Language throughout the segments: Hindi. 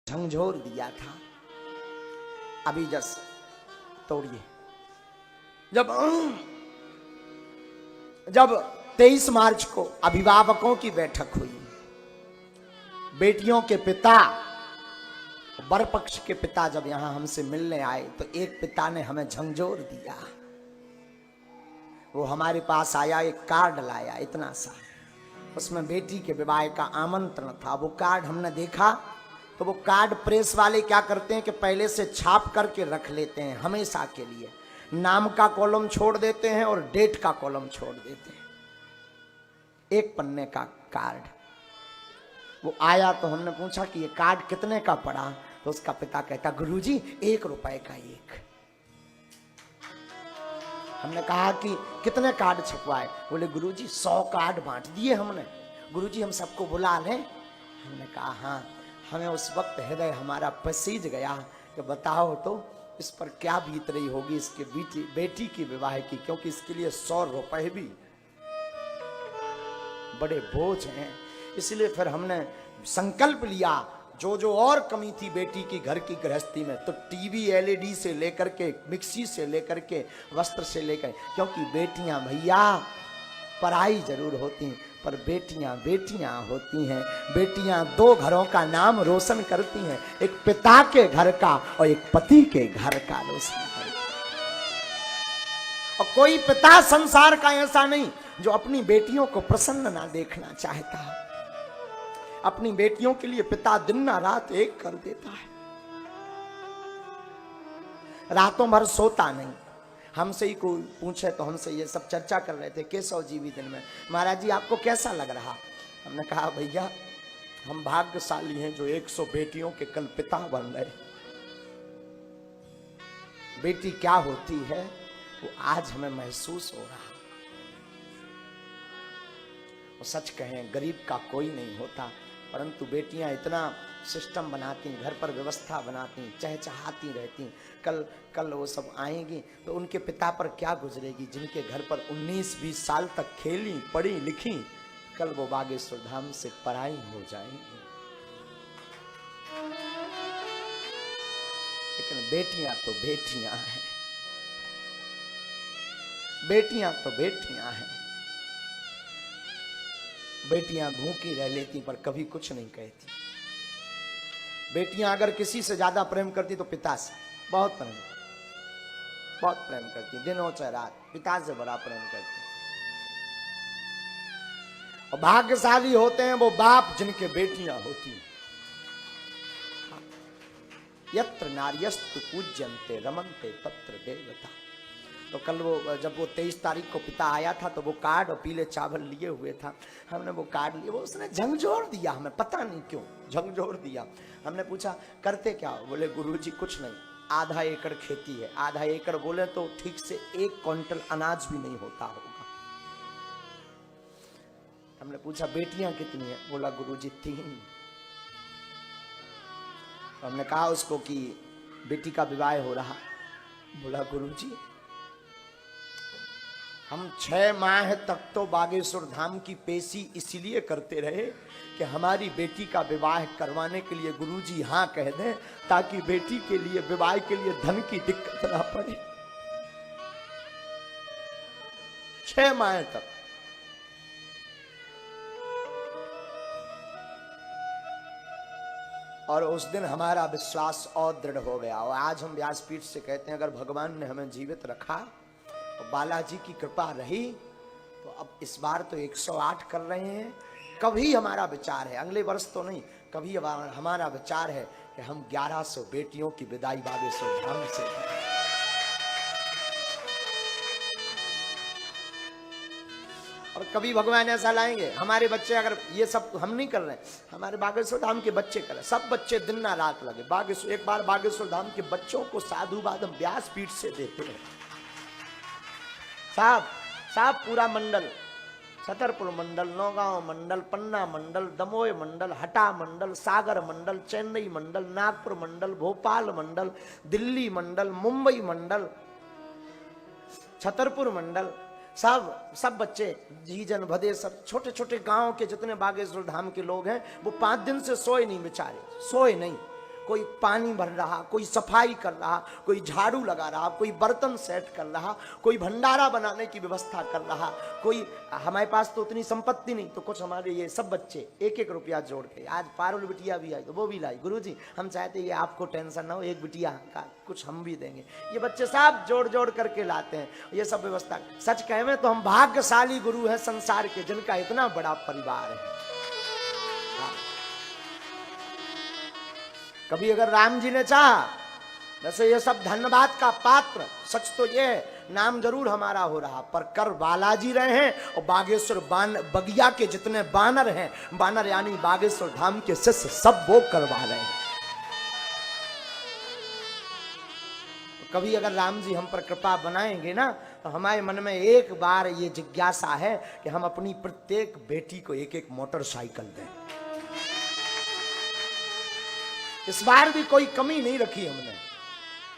झंझोर दिया था। अभी जस तोड़िए, जब 23 मार्च को अभिभावकों की बैठक हुई, बेटियों के पिता, वर पक्ष के पिता जब यहां हमसे मिलने आए तो एक पिता ने हमें झंझोर दिया। वो हमारे पास आया, एक कार्ड लाया इतना सा, उसमें बेटी के विवाह का आमंत्रण था। वो कार्ड हमने देखा तो वो कार्ड प्रेस वाले क्या करते हैं कि पहले से छाप करके रख लेते हैं हमेशा के लिए, नाम का कॉलम छोड़ देते हैं और डेट का कॉलम छोड़ देते हैं। एक पन्ने का कार्ड वो आया तो हमने पूछा कि ये कार्ड कितने का पड़ा, तो उसका पिता कहता गुरुजी 1 रुपए का एक। हमने कहा कि कितने कार्ड छपवाए, बोले गुरुजी 100 कार्ड बांट दिए हमने। गुरुजी हम सबको बुला लें? हमने कहा हाँ। हमें उस वक्त हृदय हमारा पसीज गया कि बताओ तो इस पर क्या बीत रही होगी इसके बेटी की विवाह की, क्योंकि इसके लिए 100 रुपए भी बड़े बोझ हैं। इसलिए फिर हमने संकल्प लिया, जो और कमी थी बेटी की घर की गृहस्थी में, तो टीवी एलईडी से लेकर के, मिक्सी से लेकर के, वस्त्र से लेकर, क्योंकि बेटियां भैया पराई जरूर होती पर बेटियां बेटियां होती हैं। बेटियां 2 घरों का नाम रोशन करती हैं, एक पिता के घर का और एक पति के घर का रोशन करती हैं। और कोई पिता संसार का ऐसा नहीं जो अपनी बेटियों को प्रसन्न ना देखना चाहता। अपनी बेटियों के लिए पिता दिन रात एक कर देता है, रातों भर सोता नहीं। हमसे ही कोई पूछे तो हमसे ये सब चर्चा कर रहे थे केशव जी भी दिन में, महाराज जी आपको कैसा लग रहा? हमने कहा भैया हम भाग्यशाली हैं जो 100 बेटियों के कल पिता बन गए। बेटी क्या होती है वो आज हमें महसूस हो रहा। वो सच कहें गरीब का कोई नहीं होता, परंतु बेटियां इतना सिस्टम बनाती, घर पर व्यवस्था बनाती, चहचहाती रहती। कल वो सब आएंगी तो उनके पिता पर क्या गुजरेगी, जिनके घर पर 19-20 साल तक खेली पढ़ी लिखी, कल वो बागेश्वर धाम से पराई हो जाएंगी। लेकिन बेटियां तो बेटियां हैं, बेटियां तो बेटियां हैं। बेटियां भूखी रह लेती पर कभी कुछ नहीं कहती। बेटियां अगर किसी से ज्यादा प्रेम करती तो पिता से बहुत प्रेम करती, दिनों चाहे रात पिता से बड़ा प्रेम करती। और भाग्यशाली होते हैं वो बाप जिनके बेटियां होती। यत्र नार्यस्तु पूज्यन्ते रमन्ते तत्र देवता। तो कल वो जब वो 23 तारीख को पिता आया था तो वो कार्ड और पीले चावल लिए हुए था, हमने वो कार्ड लिए, वो उसने झंझोर दिया हमें, पता नहीं क्यों झंझोर दिया। हमने पूछा करते क्या? बोले गुरुजी कुछ नहीं, आधा एकड़ खेती है। आधा एकड़ बोले तो ठीक से 1 क्विंटल अनाज भी नहीं होता होगा। हमने पूछा बेटियां कितनी है? बोला गुरुजी 3। हमने कहा उसको कि बेटी का विवाह हो रहा। बोला गुरुजी हम 6 माह तक तो बागेश्वर धाम की पेशी इसलिए करते रहे कि हमारी बेटी का विवाह करवाने के लिए गुरुजी हाँ कह दें, ताकि बेटी के लिए विवाह के लिए धन की दिक्कत ना पड़े। 6 माह तक। और उस दिन हमारा विश्वास और दृढ़ हो गया। और आज हम व्यासपीठ से कहते हैं अगर भगवान ने हमें जीवित रखा और बालाजी की कृपा रही तो अब इस बार तो 108 कर रहे हैं। कभी हमारा विचार है, अगले वर्ष तो नहीं, कभी हमारा विचार है कि हम 1100 बेटियों की विदाई बागेश्वर धाम से। और कभी भगवान ऐसा लाएंगे हमारे बच्चे, अगर ये सब हम नहीं कर रहे हैं, हमारे बागेश्वर धाम के बच्चे कर रहे हैं, सब बच्चे दिन ना रात लगे। बागेश्वर एक बार बागेश्वर धाम के बच्चों को साधुवाद हम व्यासपीठ से देते हैं। साहब पूरा मंडल, छतरपुर मंडल, नौगांव मंडल, पन्ना मंडल, दमोह मंडल, हटा मंडल, सागर मंडल, चेन्नई मंडल, नागपुर मंडल, भोपाल मंडल, दिल्ली मंडल, मुंबई मंडल, छतरपुर मंडल, सब बच्चे जीजन भदे, सब छोटे छोटे गांव के जितने बागेश्वर धाम के लोग हैं वो 5 दिन से सोए नहीं बेचारे, सोए नहीं। कोई पानी भर रहा, कोई सफाई कर रहा, कोई झाड़ू लगा रहा, कोई बर्तन सेट कर रहा, कोई भंडारा बनाने की व्यवस्था कर रहा, कोई, हमारे पास तो उतनी संपत्ति नहीं, तो कुछ हमारे ये सब बच्चे एक एक रुपया जोड़ के, आज पारुल बिटिया भी आई तो वो भी लाई, गुरुजी हम चाहते हैं आपको टेंशन ना हो, एक बिटिया का कुछ हम भी देंगे, ये बच्चे सब जोड़ जोड़ करके लाते हैं, ये सब व्यवस्था। सच कहें तो हम भाग्यशाली गुरु हैं संसार के, जिनका इतना बड़ा परिवार है। कभी अगर राम जी ने चाहा, वैसे ये सब धन्यवाद का पात्र, सच तो ये नाम जरूर हमारा हो रहा, पर कर बालाजी रहे हैं, और बागेश्वर बगिया के जितने बानर हैं, बानर यानी बागेश्वर धाम के शिष्य, सब वो करवा रहे हैं। कभी अगर राम जी हम पर कृपा बनाएंगे ना, तो हमारे मन में एक बार ये जिज्ञासा है कि हम अपनी प्रत्येक बेटी को एक एक मोटरसाइकिल दें। इस बार भी कोई कमी नहीं रखी हमने,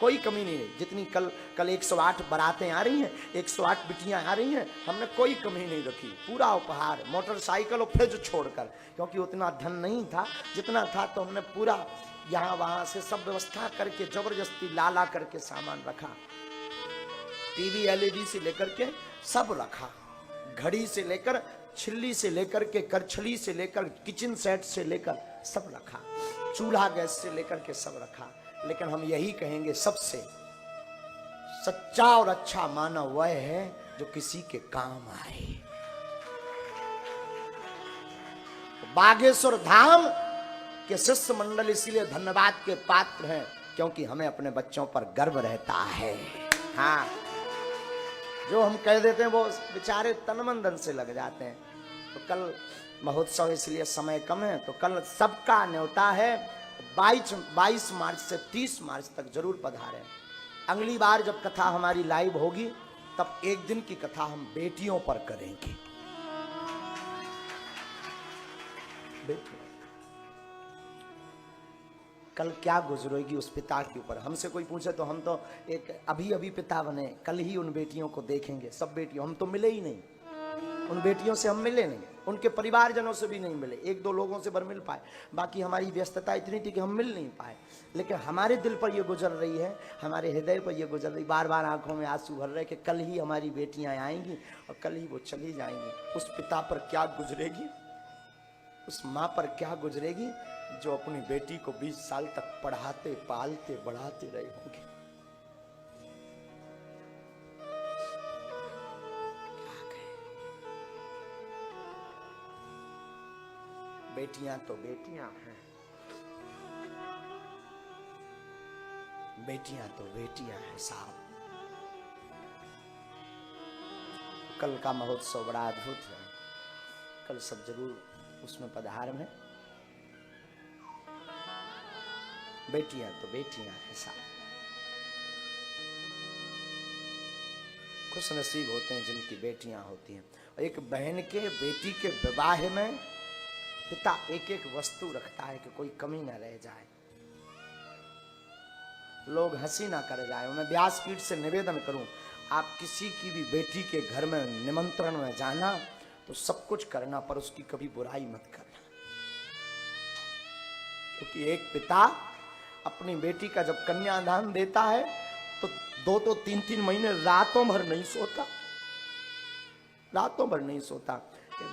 कोई कमी नहीं रही। जितनी कल 108 बारातें आ रही हैं, 108 बिटियां आ रही हैं, हमने कोई कमी नहीं रखी। पूरा उपहार, मोटरसाइकिल और फ्रिज छोड़कर, क्योंकि उतना धन नहीं था, जितना था तो हमने पूरा यहाँ वहां से सब व्यवस्था करके जबरदस्ती ला करके सामान रखा। टीवी एलईडी से लेकर के सब रखा, घड़ी से लेकर, छिल्ली से लेकर के, करछली से लेकर, किचन सेट से लेकर सब रखा, चूल्हा गैस से लेकर के सब रखा। लेकिन हम यही कहेंगे, सबसे सच्चा और अच्छा मानव वह है जो किसी के काम आए। बागेश्वर धाम के शिष्य मंडल इसीलिए धन्यवाद के पात्र हैं, क्योंकि हमें अपने बच्चों पर गर्व रहता है। हाँ, जो हम कह देते हैं वो बेचारे तन मन धन से लग जाते हैं। तो कल महोत्सव इसलिए समय कम है, तो कल सबका न्योता है, 22 मार्च से 30 मार्च तक जरूर पधारें। अगली बार जब कथा हमारी लाइव होगी, तब एक दिन की कथा हम बेटियों पर करेंगे। कल क्या गुजरेगी उस पिता के ऊपर। हमसे कोई पूछे तो हम तो एक अभी पिता बने, कल ही उन बेटियों को देखेंगे। सब बेटियों, हम तो मिले ही नहीं, उन बेटियों से हम मिले नहीं, उनके परिवारजनों से भी नहीं मिले, एक दो लोगों से बर मिल पाए, बाकी हमारी व्यस्तता इतनी थी कि हम मिल नहीं पाए। लेकिन हमारे दिल पर ये गुजर रही है, हमारे हृदय पर ये गुजर रही, बार बार आंखों में आंसू भर रहे कि कल ही हमारी बेटियां आएंगी और कल ही वो चली जाएंगी। उस पिता पर क्या गुजरेगी, उस माँ पर क्या गुजरेगी जो अपनी बेटी को 20 साल तक पढ़ाते, पालते, बढ़ाते रहे होंगे। बेटियां तो बेटियां हैं, बेटियां तो बेटियां हैं साहब। कल का महोत्सव बड़ा अद्भुत है, कल सब जरूर उसमें पधार में। बेटियां तो बेटियां हैं साहब। खुश नसीब होते हैं जिनकी बेटियां होती हैं। और एक बहन के, बेटी के विवाह में पिता एक एक वस्तु रखता है कि कोई कमी ना रह जाए, लोग हंसी ना कर जाए। मैं व्यासपीठ से निवेदन करूं, आप किसी की भी बेटी के घर में निमंत्रण में जाना तो सब कुछ करना, पर उसकी कभी बुराई मत करना। क्योंकि एक पिता अपनी बेटी का जब कन्यादान देता है तो 2 3 महीने रातों भर नहीं सोता, रातों भर नहीं सोता।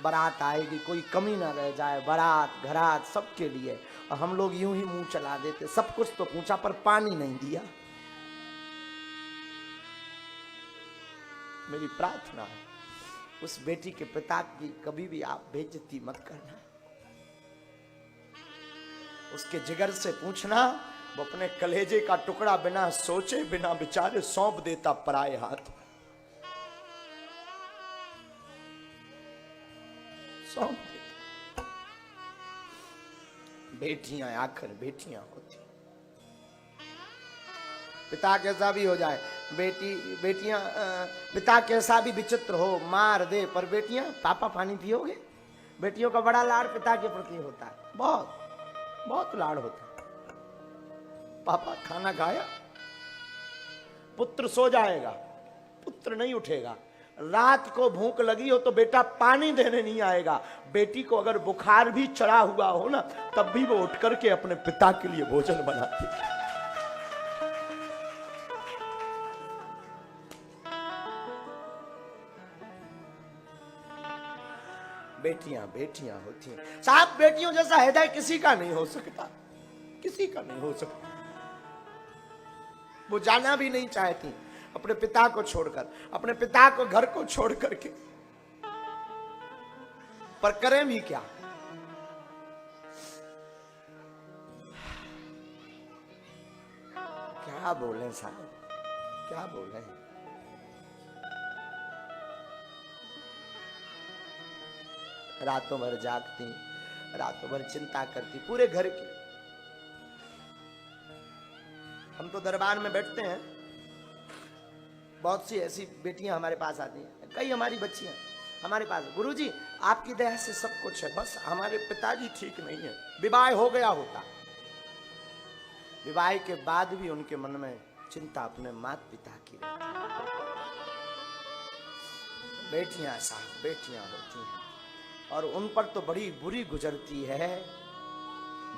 बारात आएगी, कोई कमी ना रह जाए, बारात घरात सबके लिए। और हम लोग यूं ही मुंह चला देते, सब कुछ तो पूछा पर पानी नहीं दिया। मेरी प्रार्थना है उस बेटी के पिता की कभी भी आप बेइज्जती मत करना। उसके जिगर से पूछना, वो अपने कलेजे का टुकड़ा बिना सोचे बिना विचारे सौंप देता पराए हाथ, सौंप देता। बेटियां आखिर बेटियां होती, पिता कैसा भी हो जाए, बेटियां पिता कैसा भी विचित्र हो, मार दे, पर बेटियां, पापा पानी पियोगे? बेटियों का बड़ा लाड़ पिता के प्रति होता है, बहुत बहुत लाड़ होता है। पापा खाना खाया, पुत्र सो जाएगा, पुत्र नहीं उठेगा, रात को भूख लगी हो तो बेटा पानी देने नहीं आएगा, बेटी को अगर बुखार भी चढ़ा हुआ हो ना तब भी वो उठ करके अपने पिता के लिए भोजन बनाती। बेटियां बेटियां होती हैं साहब, बेटियों जैसा हृदय किसी का नहीं हो सकता, किसी का नहीं हो सकता। वो जाना भी नहीं चाहती अपने पिता को छोड़कर, अपने पिता को घर को छोड़ करके, पर करें भी क्या। क्या बोले साहब, क्या बोले। रातों भर जागती, रातों भर चिंता करती पूरे घर की। हम तो दरबार में बैठते हैं, बहुत सी ऐसी बेटियां हमारे पास आती हैं, कई हमारी बच्चियां हमारे पास, गुरुजी आपकी दया से सब कुछ है, बस हमारे पिताजी ठीक नहीं है। विवाह हो गया होता, विवाह के बाद भी उनके मन में चिंता अपने माता पिता की रहती। बेटियां साहब बेटियां होती हैं और उन पर तो बड़ी बुरी गुजरती है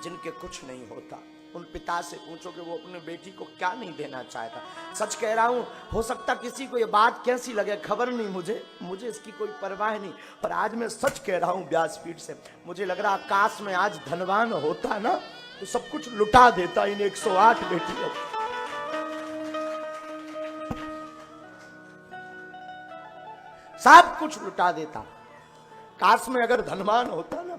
जिनके कुछ नहीं होता। उन पिता से पूछो कि वो अपने बेटी को क्या नहीं देना चाहता। सच कह रहा हूं, हो सकता किसी को ये बात कैसी लगे खबर नहीं, मुझे इसकी कोई परवाह नहीं, पर आज मैं सच कह रहा हूं व्यासपीठ से, मुझे लग रहा काश में आज धनवान होता ना तो सब कुछ लुटा देता इन 108 बेटियों। सब कुछ लुटा देता। काश में अगर धनवान होता ना,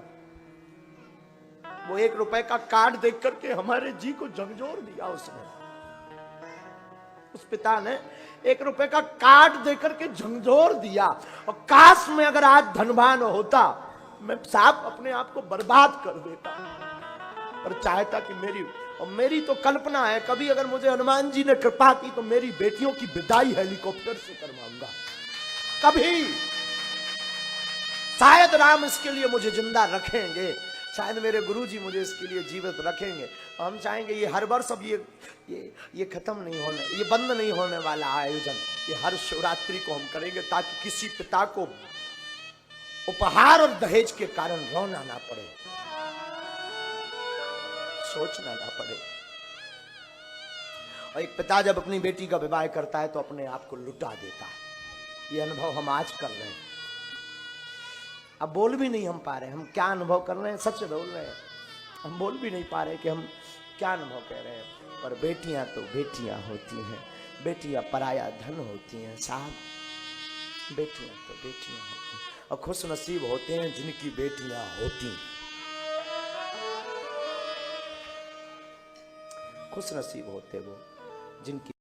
वो 1 रुपए का कार्ड देख करके हमारे जी को झंझोर दिया उसने, उस पिता ने 1 रुपए का कार्ड देकर के झंझोर दिया। और काश में अगर आज धनवान होता, मैं साहब अपने आप को बर्बाद कर देता, पर चाहता कि मेरी तो कल्पना है, कभी अगर मुझे हनुमान जी ने कृपा की तो मेरी बेटियों की विदाई हेलीकॉप्टर से करवाऊंगा। कभी शायद राम इसके लिए मुझे जिंदा रखेंगे, शायद मेरे गुरुजी मुझे इसके लिए जीवित रखेंगे। हम चाहेंगे ये हर वर्ष अब ये खत्म नहीं होने, ये बंद नहीं होने वाला आयोजन, ये हर शिवरात्रि को हम करेंगे ताकि किसी पिता को उपहार और दहेज के कारण रोना ना पड़े, सोचना ना पड़े। और एक पिता जब अपनी बेटी का विवाह करता है तो अपने आप को लुटा देता है। ये अनुभव हम आज कर रहे हैं। अब बोल भी नहीं हम पा रहे हम क्या अनुभव कर रहे हैं, सच बोल रहे हैं, हम बोल भी नहीं पा रहे कि हम क्या अनुभव कह रहे हैं। पर बेटियां तो बेटियां होती हैं, बेटियां पराया धन होती हैं साहब, बेटियां तो बेटियां होती हैं। और खुश नसीब होते हैं जिनकी बेटियां होती हैं, खुश नसीब होते वो जिनकी